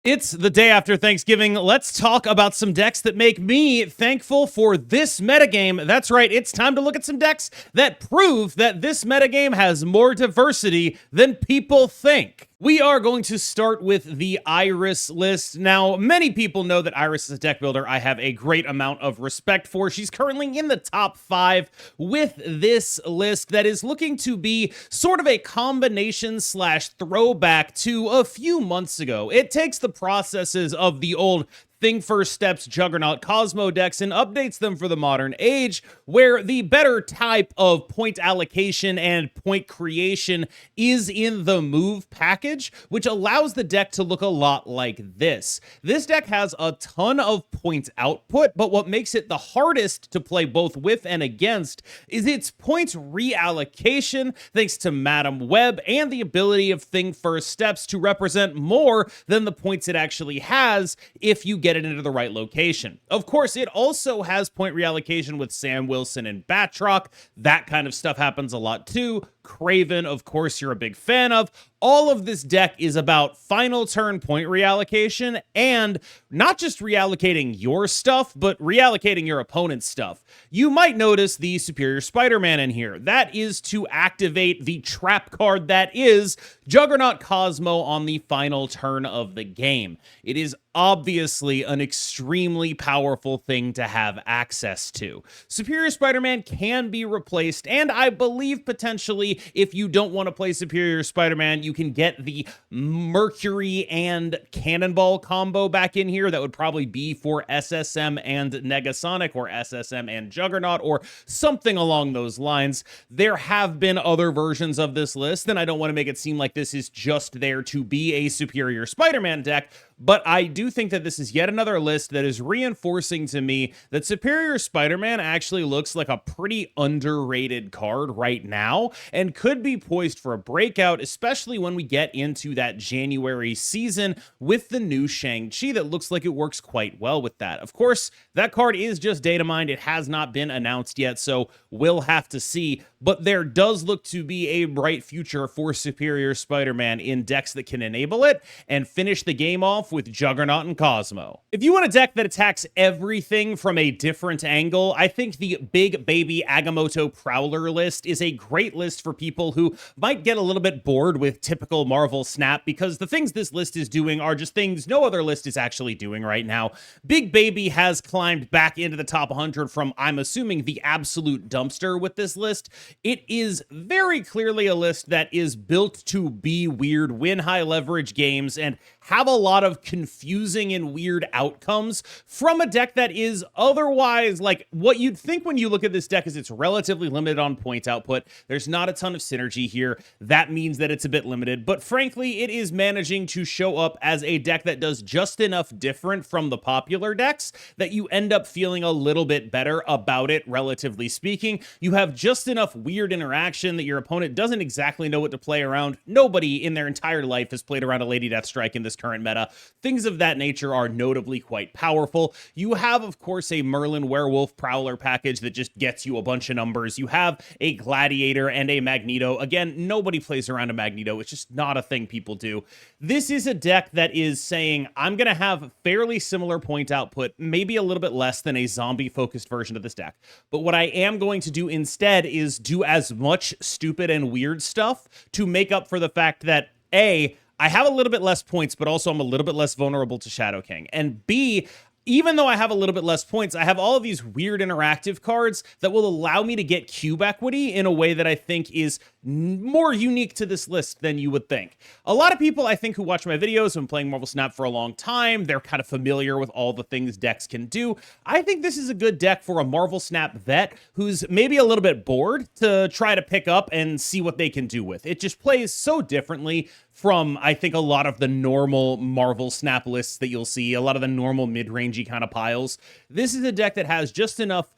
It's the day after Thanksgiving. Let's talk about some decks that make me thankful for this metagame. That's right, it's time to look at some decks that prove that this metagame has more diversity than people think. We are going to start with the Iris list. Now, many people know that Iris is a deck builder I have a great amount of respect for. She's currently in the top 5 with this list that is looking to be sort of a combination slash throwback to a few months ago. It takes the processes of the old Thing First Steps Juggernaut Cosmo decks and updates them for the modern age, where the better type of point allocation and point creation is in the move package, which allows the deck to look a lot like this. This deck has a ton of point output, but what makes it the hardest to play both with and against is its points reallocation, thanks to Madam Web and the ability of Thing First Steps to represent more than the points it actually has if you get it into the right location. Of course, it also has point reallocation with Sam Wilson and Batroc. That kind of stuff happens a lot too. Craven, of course, you're a big fan of. All of this deck is about final turn point reallocation and not just reallocating your stuff, but reallocating your opponent's stuff. You might notice the Superior Spider-Man in here. That is to activate the trap card that is Juggernaut Cosmo on the final turn of the game. It is obviously an extremely powerful thing to have access to. Superior Spider-Man can be replaced, and I believe potentially if you don't want to play Superior Spider-Man, you can get the Mercury and Cannonball combo back in here. That would probably be for SSM and Negasonic, or SSM and Juggernaut, or something along those lines. There have been other versions of this list, and I don't want to make it seem like this is just there to be a Superior Spider-Man deck, but I do think that this is yet another list that is reinforcing to me that Superior Spider-Man actually looks like a pretty underrated card right now and could be poised for a breakout, especially when we get into that January season with the new Shang-Chi that looks like it works quite well with that. Of course, that card is just data mined. It has not been announced yet, so we'll have to see, but there does look to be a bright future for Superior Spider-Man in decks that can enable it and finish the game off with Juggernaut and Cosmo. If you want a deck that attacks everything from a different angle, I think the Big Baby Agamotto Prowler list is a great list for people who might get a little bit bored with typical Marvel Snap, because the things this list is doing are just things no other list is actually doing right now. Big Baby has climbed back into the top 100 from, I'm assuming, the absolute dumpster with this list. It is very clearly a list that is built to be weird, win high leverage games, and have a lot of confusing and weird outcomes from a deck that is otherwise, like, what you'd think when you look at this deck is it's relatively limited on point output. There's not a ton of synergy here. That means that it's a bit limited, but frankly, it is managing to show up as a deck that does just enough different from the popular decks that you end up feeling a little bit better about it, relatively speaking. You have just enough weird interaction that your opponent doesn't exactly know what to play around. Nobody in their entire life has played around a Lady Deathstrike in this current meta. Things of that nature are notably quite powerful. You have, of course, a Merlin Werewolf Prowler package that just gets you a bunch of numbers. You have a Gladiator and a Magneto. Again, nobody plays around a Magneto. It's just not a thing people do. This is a deck that is saying, I'm going to have fairly similar point output, maybe a little bit less than a zombie-focused version of this deck. But what I am going to do instead is do as much stupid and weird stuff to make up for the fact that, A, I have a little bit less points, but also I'm a little bit less vulnerable to Shadow King. And B, even though I have a little bit less points, I have all of these weird interactive cards that will allow me to get cube equity in a way that I think is more unique to this list than you would think. A lot of people, I think, who watch my videos, have been playing Marvel Snap for a long time. They're kind of familiar with all the things decks can do. I think this is a good deck for a Marvel Snap vet who's maybe a little bit bored to try to pick up and see what they can do with. It just plays so differently from, I think, a lot of the normal Marvel Snap lists that you'll see, a lot of the normal mid-rangey kind of piles. This is a deck that has just enough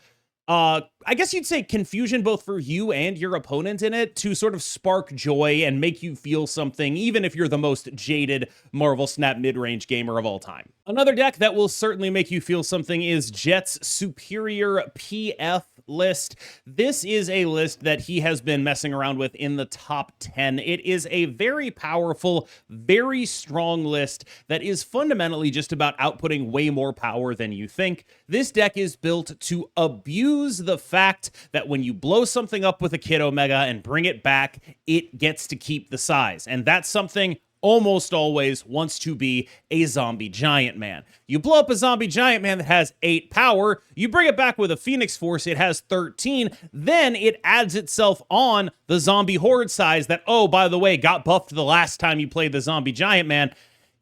I guess you'd say confusion both for you and your opponent in it to sort of spark joy and make you feel something, even if you're the most jaded Marvel Snap mid-range gamer of all time. Another deck that will certainly make you feel something is Jet's Superior PF list. This is a list that he has been messing around with in the top 10. It is a very powerful, very strong list that is fundamentally just about outputting way more power than you think. This deck is built to abuse the fact that when you blow something up with a Kid Omega and bring it back, it gets to keep the size. And that's something almost always wants to be a zombie giant man. You blow up a zombie giant man that has 8 power, you bring it back with a Phoenix Force, it has 13, then it adds itself on the zombie horde size that, oh, by the way, got buffed the last time you played the zombie giant man.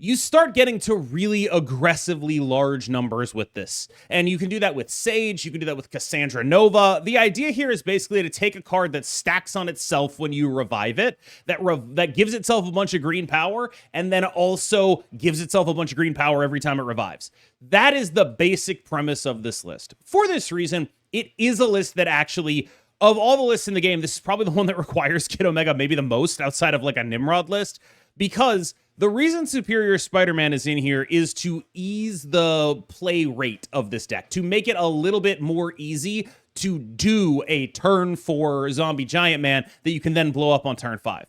You start getting to really aggressively large numbers with this. And you can do that with Sage, you can do that with Cassandra Nova. The idea here is basically to take a card that stacks on itself when you revive it, that gives itself a bunch of green power, and then also gives itself a bunch of green power every time it revives. That is the basic premise of this list. For this reason, it is a list that actually, of all the lists in the game, this is probably the one that requires Kid Omega maybe the most outside of like a Nimrod list, because the reason Superior Spider-Man is in here is to ease the play rate of this deck, to make it a little bit more easy to do a turn 4 Zombie Giant Man that you can then blow up on turn 5.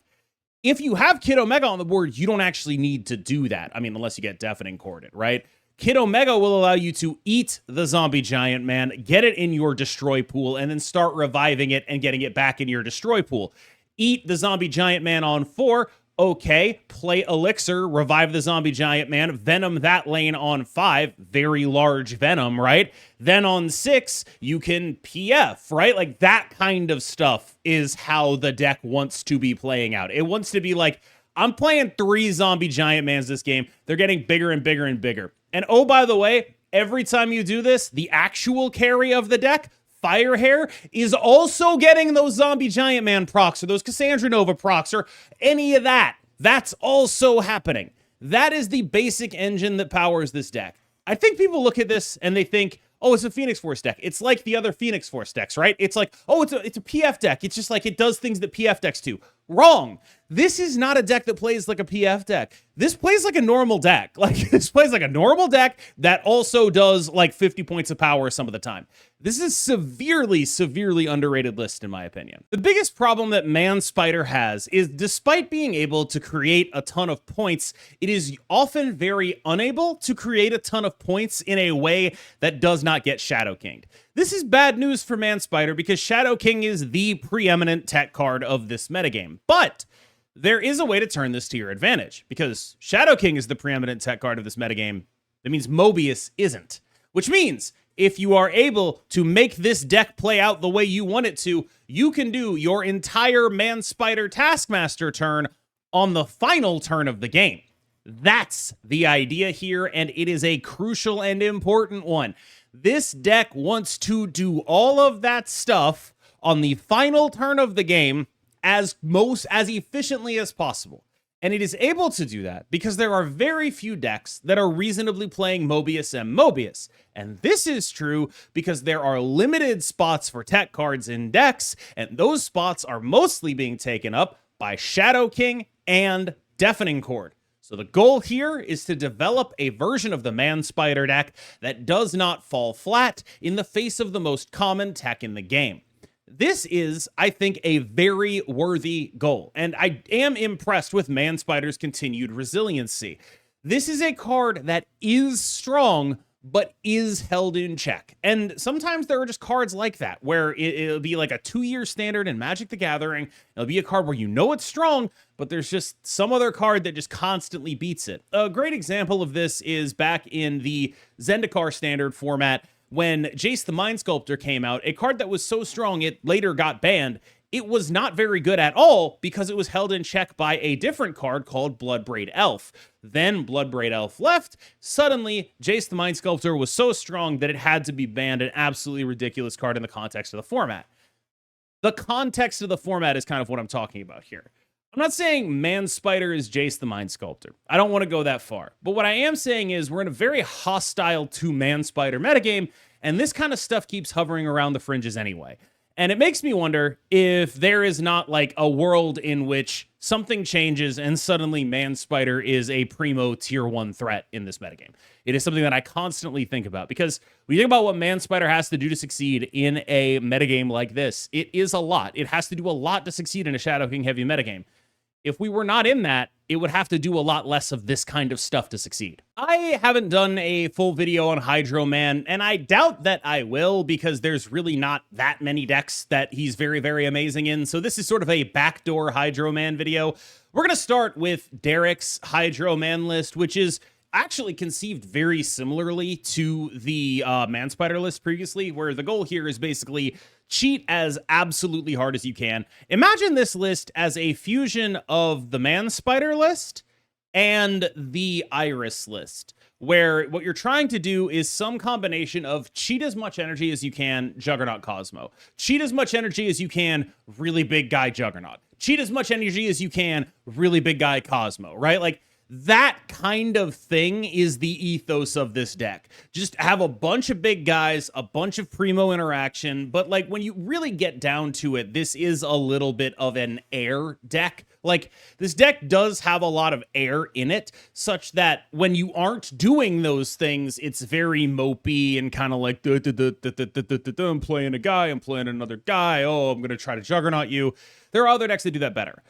If you have Kid Omega on the board, you don't actually need to do that. I mean, unless you get Deafening Corded, right? Kid Omega will allow you to eat the Zombie Giant Man, get it in your Destroy pool, and then start reviving it and getting it back in your Destroy pool. Eat the Zombie Giant Man on 4, okay, play Elixir, revive the Zombie Giant Man, Venom that lane on 5, very large Venom, right? Then on 6, you can PF, right? Like, that kind of stuff is how the deck wants to be playing out. It wants to be like, I'm playing 3 Zombie Giant Mans this game. They're getting bigger and bigger and bigger. And oh, by the way, every time you do this, the actual carry of the deck, Firehair, is also getting those Zombie Giant Man procs or those Cassandra Nova procs or any of that. That's also happening. That is the basic engine that powers this deck. I think people look at this and they think, oh, it's a Phoenix Force deck. It's like the other Phoenix Force decks, right? It's like, oh, it's a PF deck. It's just like it does things that PF decks do. Wrong. This is not a deck that plays like a PF deck. This plays like a normal deck. Like, this plays like a normal deck that also does like 50 points of power some of the time. This is severely, severely underrated list, in my opinion. The biggest problem that Man Spider has is, despite being able to create a ton of points, it is often very unable to create a ton of points in a way that does not get Shadow Kinged. This is bad news for Man Spider because Shadow King is the preeminent tech card of this metagame. But there is a way to turn this to your advantage, because Shadow King is the preeminent tech card of this metagame. That means Mobius isn't. Which means, if you are able to make this deck play out the way you want it to, you can do your entire Man Spider Taskmaster turn on the final turn of the game. That's the idea here, and it is a crucial and important one. This deck wants to do all of that stuff on the final turn of the game as efficiently as possible. And it is able to do that because there are very few decks that are reasonably playing Mobius and Mobius. And this is true because there are limited spots for tech cards in decks, and those spots are mostly being taken up by Shadow King and Deafening Cord. So the goal here is to develop a version of the Man Spider deck that does not fall flat in the face of the most common tech in the game. This is, I think, a very worthy goal, and I am impressed with Man Spider's continued resiliency. This is a card that is strong, but is held in check. And sometimes there are just cards like that, where it'll be like a 2-year standard in Magic the Gathering. It'll be a card where you know it's strong, but there's just some other card that just constantly beats it. A great example of this is back in the Zendikar standard format, when Jace the Mind Sculptor came out, a card that was so strong it later got banned. It was not very good at all because it was held in check by a different card called Bloodbraid Elf. Then Bloodbraid Elf left. Suddenly, Jace the Mind Sculptor was so strong that it had to be banned, an absolutely ridiculous card in the context of the format. The context of the format is kind of what I'm talking about here. I'm not saying Man Spider is Jace the Mind Sculptor. I don't want to go that far. But what I am saying is we're in a very hostile to Man Spider metagame, and this kind of stuff keeps hovering around the fringes anyway. And it makes me wonder if there is not like a world in which something changes and suddenly Man Spider is a primo tier 1 threat in this metagame. It is something that I constantly think about, because when you think about what Man Spider has to do to succeed in a metagame like this, it is a lot. It has to do a lot to succeed in a Shadow King heavy metagame. If we were not in that, it would have to do a lot less of this kind of stuff to succeed. I haven't done a full video on Hydroman, and I doubt that I will, because there's really not that many decks that he's very, very amazing in. So this is sort of a backdoor Hydroman video. We're going to start with Derek's Hydroman list, which is actually conceived very similarly to the Man Spider list previously, where the goal here is basically cheat as absolutely hard as you can. Imagine this list as a fusion of the Man Spider list and the Iris list, where what you're trying to do is some combination of cheat as much energy as you can, Juggernaut Cosmo. Cheat as much energy as you can, really big guy Juggernaut. Cheat as much energy as you can, really big guy Cosmo, right? Like, that kind of thing is the ethos of this deck. Just have a bunch of big guys, a bunch of primo interaction, but like when you really get down to it, this is a little bit of an air deck. Like, this deck does have a lot of air in it, such that when you aren't doing those things, it's very mopey and kind of like, I'm playing a guy, I'm playing another guy, oh, I'm going to try to Juggernaut you. There are other decks that do that better.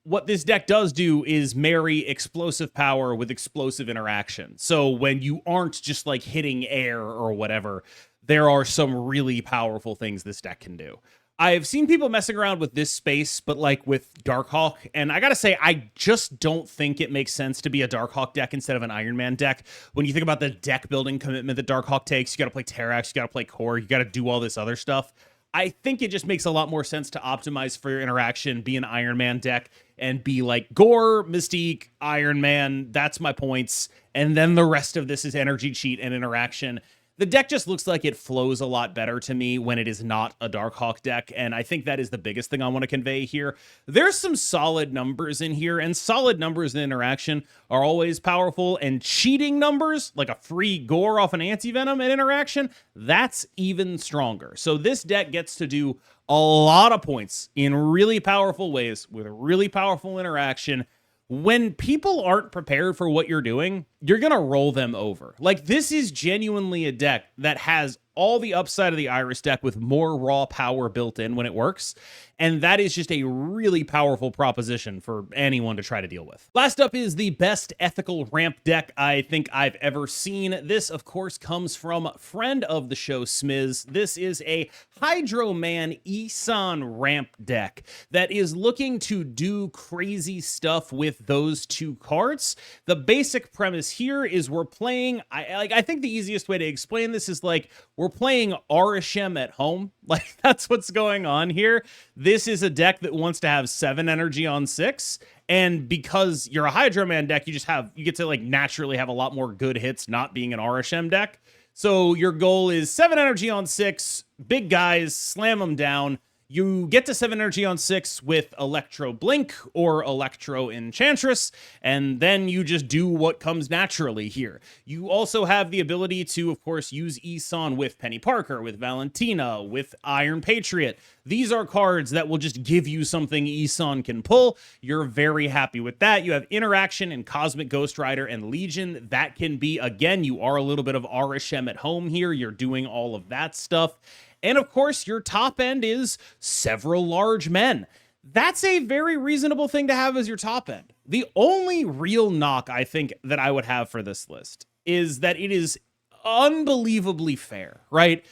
What this deck does do is marry explosive power with explosive interaction. So when you aren't just like hitting air or whatever, there are some really powerful things this deck can do. I've seen people messing around with this space, but like with Darkhawk, and I gotta say, I just don't think it makes sense to be a Darkhawk deck instead of an Iron Man deck. When you think about the deck building commitment that Darkhawk takes, you gotta play Terrax, you gotta play Core, you gotta do all this other stuff. I think it just makes a lot more sense to optimize for your interaction, be an Iron Man deck, and be like Gore, Mystique, Iron Man, that's my points, and then the rest of this is energy cheat and interaction. The deck just looks like it flows a lot better to me when it is not a Darkhawk deck, and I think that is the biggest thing I want to convey here. There's some solid numbers in here, and solid numbers in interaction are always powerful, and cheating numbers, like a free Gore off an Anti-Venom in interaction, that's even stronger. So this deck gets to do a lot of points in really powerful ways with a really powerful interaction. When people aren't prepared for what you're doing, you're going to roll them over. Like, this is genuinely a deck that has all the upside of the Iris deck with more raw power built in when it works. And that is just a really powerful proposition for anyone to try to deal with. Last up is the best ethical ramp deck I think I've ever seen. This, of course, comes from friend of the show, Smiz. This is a Hydroman Eson ramp deck that is looking to do crazy stuff with those two cards. The basic premise here is we're playing, I think the easiest way to explain this is like, we're playing Arishem at home. Like, that's what's going on here. This is a deck that wants to have 7 energy on 6. And because you're a Hydroman deck, you get to like naturally have a lot more good hits not being an Arishem deck. So your goal is 7 energy on 6, big guys, slam them down. You get to 7 energy on 6 with Electro Blink or Electro Enchantress, and then you just do what comes naturally here. You also have the ability to, of course, use Eson with Peni Parker, with Valentina, with Iron Patriot. These are cards that will just give you something Eson can pull. You're very happy with that. You have interaction in Cosmic Ghost Rider and Legion. That can be, again, you are a little bit of Arishem at home here. You're doing all of that stuff. And of course, your top end is several large men. That's a very reasonable thing to have as your top end. The only real knock I think that I would have for this list is that it is unbelievably fair, right?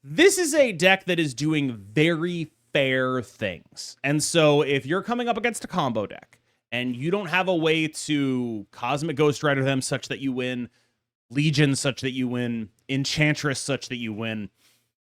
This is a deck that is doing very fair things. And so if you're coming up against a combo deck and you don't have a way to Cosmic Ghost Rider them such that you win, Legion such that you win, Enchantress such that you win,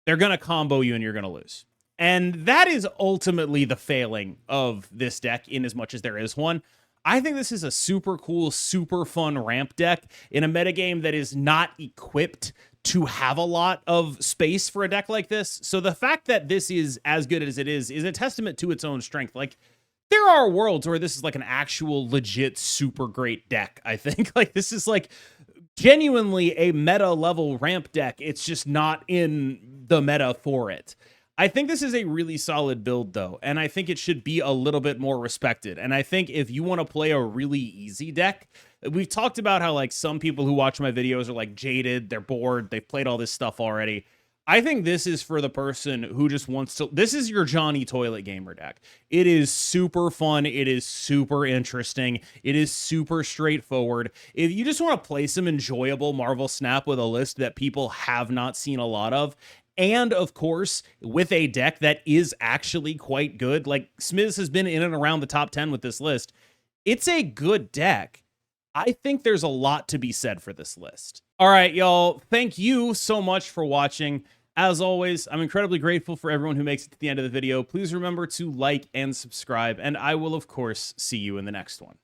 they're going to combo you and you're going to lose. And that is ultimately the failing of this deck in as much as there is one. I think this is a super cool, super fun ramp deck in a metagame that is not equipped to have a lot of space for a deck like this. So the fact that this is as good as it is a testament to its own strength. Like, there are worlds where this is like an actual legit super great deck, I think. Like, this is like genuinely a meta level ramp deck. It's just not in the meta for it. I think this is a really solid build, though, and I think it should be a little bit more respected. And I think if you want to play a really easy deck, we've talked about how, like, some people who watch my videos are, like, jaded, they're bored, they've played all this stuff already. I think this is for the person who just wants to... This is your Johnny Toilet Gamer deck. It is super fun. It is super interesting. It is super straightforward. If you just want to play some enjoyable Marvel Snap with a list that people have not seen a lot of, and of course, with a deck that is actually quite good, like Smiz has been in and around the top 10 with this list, it's a good deck. I think there's a lot to be said for this list. All right, y'all. Thank you so much for watching. As always, I'm incredibly grateful for everyone who makes it to the end of the video. Please remember to like and subscribe, and I will, of course, see you in the next one.